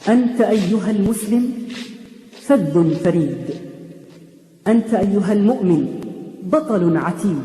أنت أيها المسلم فذ فريد، أنت أيها المؤمن بطل عتيد،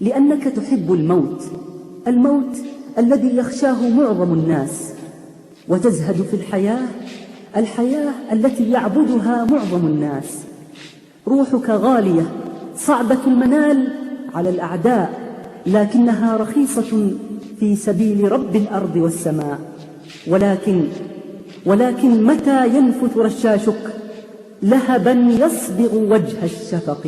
لأنك تحب الموت، الموت الذي يخشاه معظم الناس، وتزهد في الحياة، الحياة التي يعبدها معظم الناس. روحك غالية صعبة المنال على الأعداء، لكنها رخيصة في سبيل رب الأرض والسماء. ولكن متى ينفث رشاشك لهبا يصبغ وجه الشفق.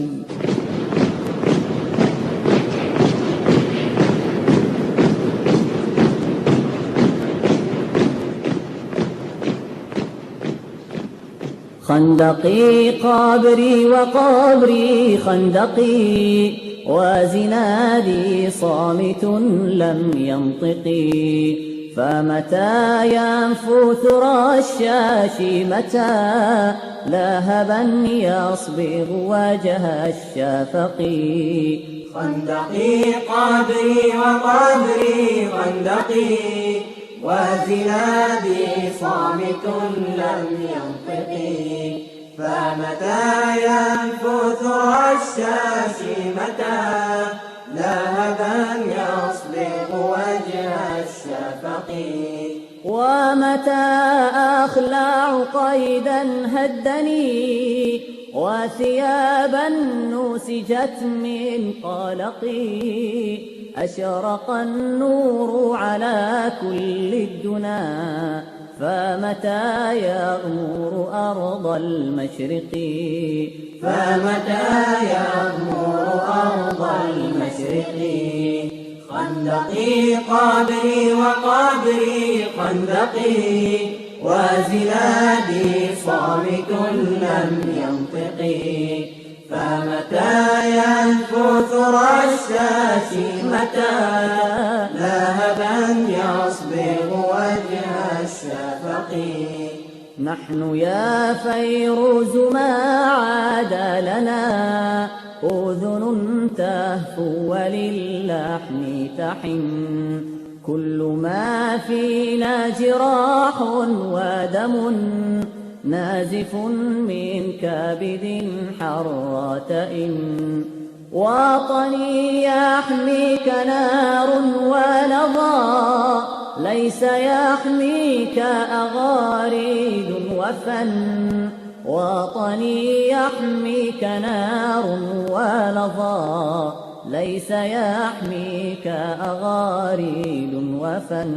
خندقي قابري وقبري خندقي، وزنادي صامت لم ينطقي. فمتى ينفث رشاشي، متى لهبا يصبغ وجه الشفق. خندقي قابري وقبري خندقي، وزنادي صامت لم ينطقي. فمتى ينفث رشاشي، متى لهبا يصبغ وجه الشفق. ومتى أخلع قيدا هدني، وثيابا نسجت من قلقي. أشرق النور على كل الدنا، فمتى يغمر أرض المشرق. فمتى يغمر أرض المشرق. خندقي قابري وقابري خندقي، وزنادي صامت لم ينطقي. فمتى ينفث رشاشي، متى لهبا يصبغ وجه الشفق. نحن يا فيروز ما عاد لنا أذن تهفو وللحن تحن. كل ما فينا جراح ودم نازف من كبد حرات إن. وطني يحميك نار ولظى، ليس يحميك أغاريد وفن. وطني يحميك نار ولظى، ليس يحميك أغاريد وفن.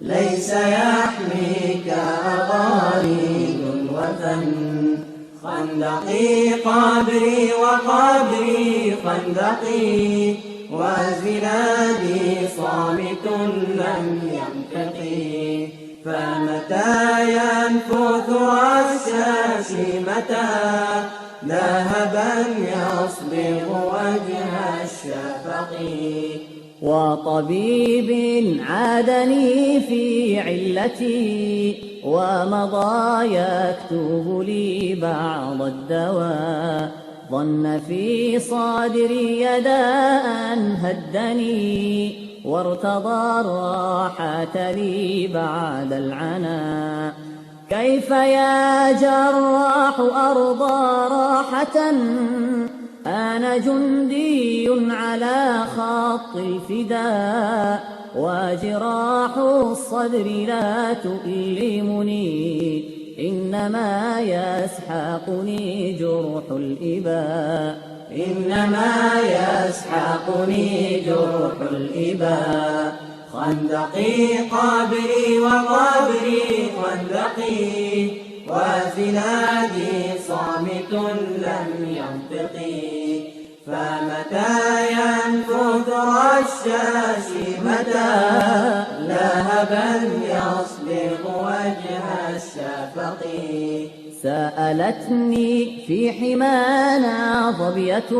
ليس يحميك أغاريد وفن. خندقي قابري وقابري خندقي، وزنادي صامت لم ينطقي. فمتى ينفث رشاشي، متى لهبا يصبغ وجه الشفق. وطبيب عادني في علتي، ومضى يكتب لي بعض الدواء. ظن في صدري داء هدني، وارتضى الراحة لي بعد العنا. كيف يا جراح أرضى راحة، أنا جندي على خط الفداء. وجراح الصدر لا تؤلمني، إنما يسحقني جرح الإباء. إنما يسحقني جرح الإباء. خندقي قابري وقابري خندقي، وزنادي صامت لم ينطقي. فمتى ينفث رشاشي، متى لهبا يصبغ وجه الشفق. سألتني في حمانا ظبية،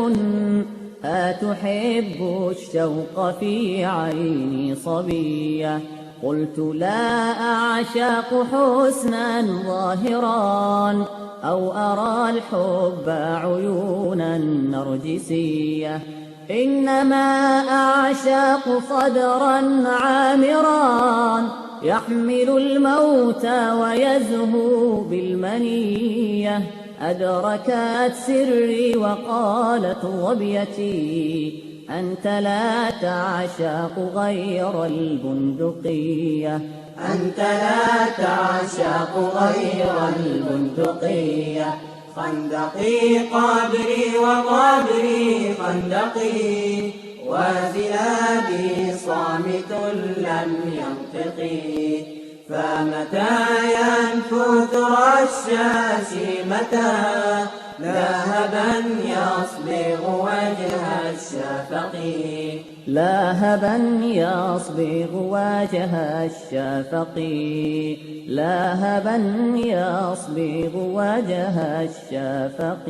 أتحب الشوق في عيني صبية. قلت لا أعشق حسنا ظاهرا، أو أرى الحب عيونا نرجسية. إنما أعشق صدرا عامرا يحمل الموتى ويزهو بالمنية، أدركت سري وقالت ظبيتي أنت لا تعشق غير البندقية، أنت لا تعشق غير البندقية. خندقي قابري وقابري خندقي، وزنادي صامت لم ينطقي. فمتى ينفث رشاشي متى، لاهبا يصبغ وجه الشفق، لاهبا يصبغ وجه الشفق، لاهبا يصبغ وجه الشفق.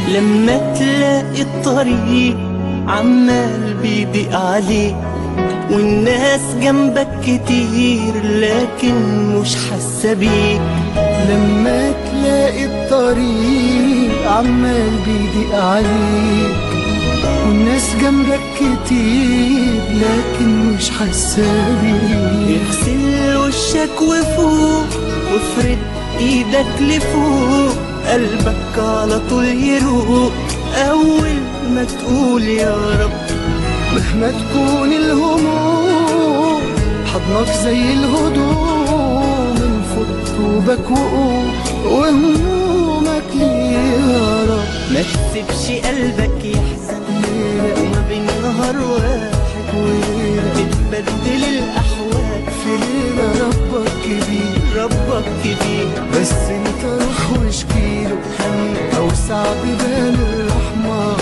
لما تلاقي الطريق عمال بيضيق عليك، والناس جنبك كتير لكن مش حاسة بيك. لما تلاقي الطريق عمال بيضيق عليك، والناس جنبك كتير لكن مش حاسة بيك. اغسل وشك وفوق وافرد ايدك لفوق، قلبك على طول يروق اول ما تقول يا رب. مهما تكون الهموم حضنك زي الهدوم، من فوق طوبك وقوم وهمومك ليه يا رب. ما تسيبش قلبك يحزن وما بين نهار واحد تتبدل الاحوال. في ليلة ربك كبير، ربك كبير، بس انت روح واشكيله همك اوسع بيبان الرحمة.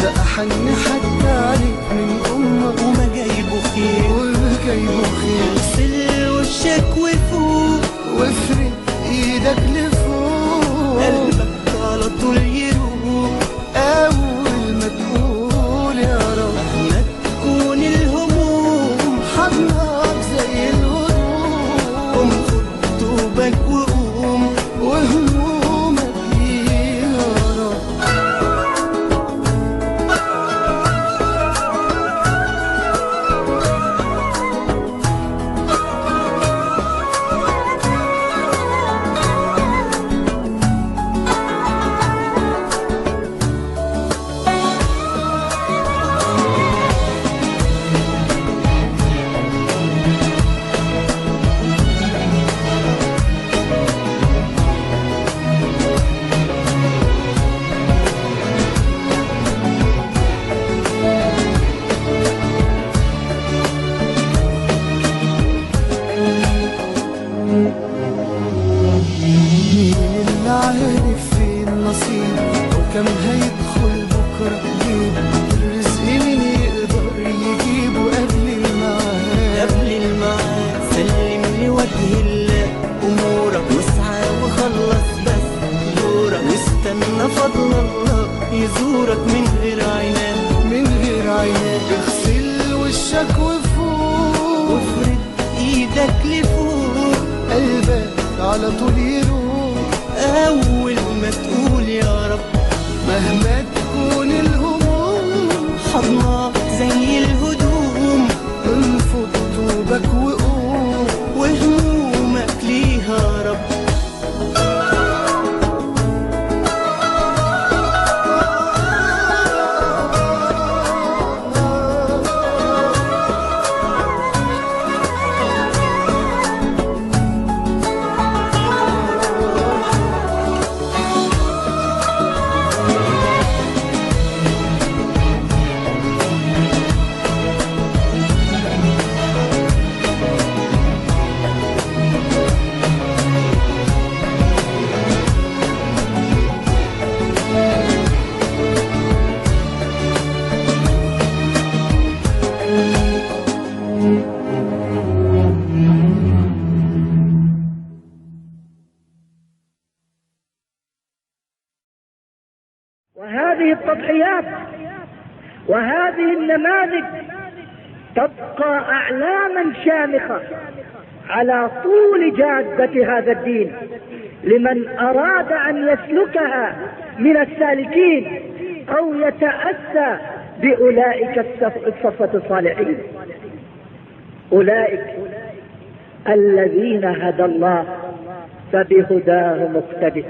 ده احن حتى عليك من امك، وما جايبه خير وما جايبه خير. اغسل وشك وفوق وافرد ايدك لفوق، قلبك على طول يروق اول ما تقول يا رب. ما تكون الهموم حضنك زي الهدوم، قوم خد طوبك وقوم وهمومك ليه يا رب. مين اللي عارف فين نصيبه وكم هيدخل بكره جيبه؟ الرزق مين يقدر يجيبه قبل الميعاد؟ قبل الميعاد سلم لوجه الله امورك، واسعى وخلص بس دورك، واستنى فضل الله يزورك من غير عناد. من غير عينات اغسل وشك وفوق، وافرد ايدك لفوق قلبك على طول يروق اول ما تقول يا رب. مهما تكون الهموم حضنك زي الهدوم، انفض طوبك وقوم وهمومك ليها يا رب. النماذج تبقى أعلاما شامخة على طول جادة هذا الدين لمن أراد أن يسلكها من السالكين أو يتأسى بأولئك الصفة الصالحين. أولئك الذين هدى الله فبهداه مقتدئ.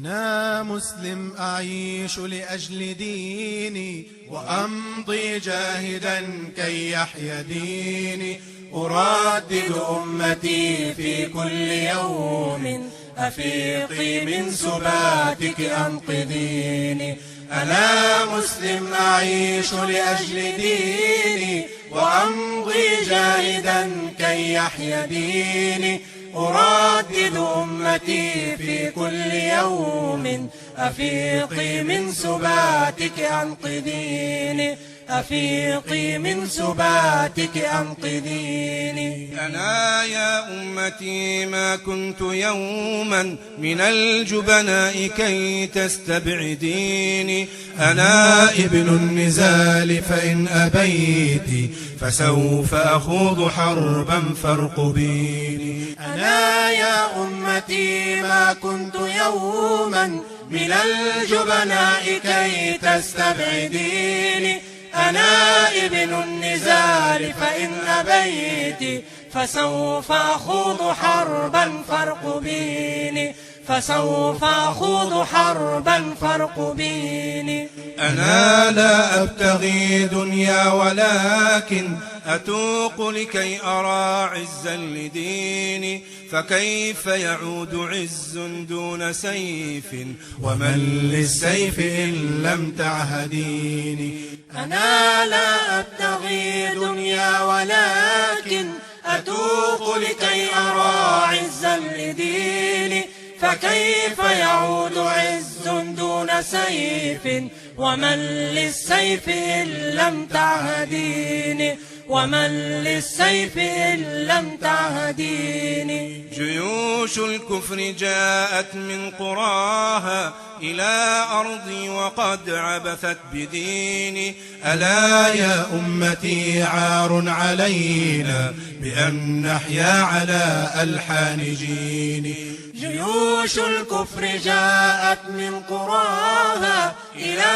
أنا مسلم أعيش لأجل ديني وأمضي جاهدا كي يحيا ديني، أردد أمتي في كل يوم أفيقي من سباتك أنقذيني. أنا مسلم أعيش لأجل ديني وأمضي جاهدا كي يحيا ديني، أردد أمتي في كل يوم أفيقي من سباتك أنقذيني، أفيقي من سباتك أنقذيني. أنا يا أمتي ما كنت يوما من الجبناء كي تستبعديني، أنا ابن النزال فإن أبيت فسوف أخوض حربا فارقبيني. أنا يا أمتي ما كنت يوما من الجبناء كي تستبعديني، أنا ابن النزال فإن أبيت فسوف أخوض حربا فارقبيني، فسوف أخوض حربا فارقبيني. أنا لا أبتغي دنيا ولكن أتوق لكي أرى عزا لديني، فكيف يعود عز دون سيف ومن للسيف إن لم تعهديني. أنا لا أبتغي دنيا ولكن أتوق لكي أرى عزا لديني، فكيف يعود عز دون سيف ومن للسيف إن لم تعهديني، ومن للسيف إن لم تعهديني. جيوش الكفر جاءت من قراها إلى أرضي وقد عبثت بديني، ألا يا أمتي عار علينا بأن نحيا على ألحان جيني. جيوش الكفر جاءت من قراها إلى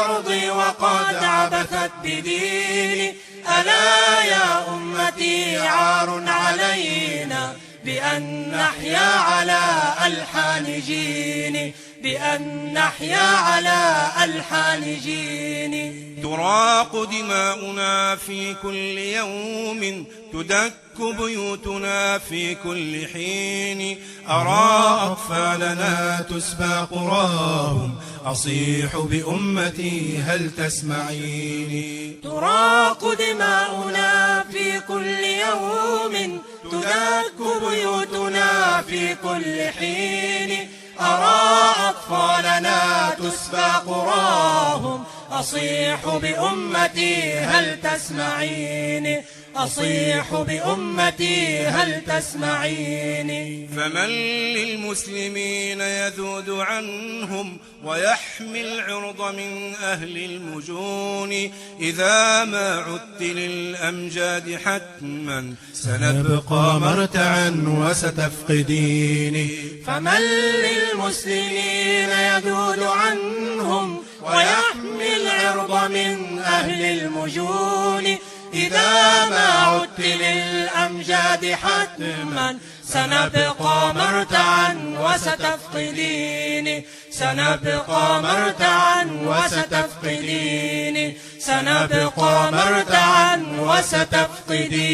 أرضي وقد عبثت بديني، ألا يا أمتي عار علينا بأن نحيا على ألحان جيني، بأن نحيا على ألحان جيني. تراق دماؤنا في كل يوم، تدك بيوتنا في كل حين، أرى أطفالنا تسبى قراهم، أصيح بأمتي هل تسمعيني. تراق دماؤنا في كل يوم، تدك بيوتنا في كل حين، أرى أطفالنا تسبى قراهم، أصيح بأمتي هل تسمعيني، أصيح بأمتي هل تسمعيني. فمن للمسلمين يذود عنهم ويحمي العرض من أهل المجون، إذا ما عدت للأمجاد حتما سنبقى مرتعا وستفقديني. فمن للمسلمين يذود عنهم ويحمي العرض من أهل المجون، إذا ما عدت للأمجاد حتما سنبقى مرتعا وستفقديني، سنبقى مرتعا وستفقديني، سنبقى مرتعا وستفقديني.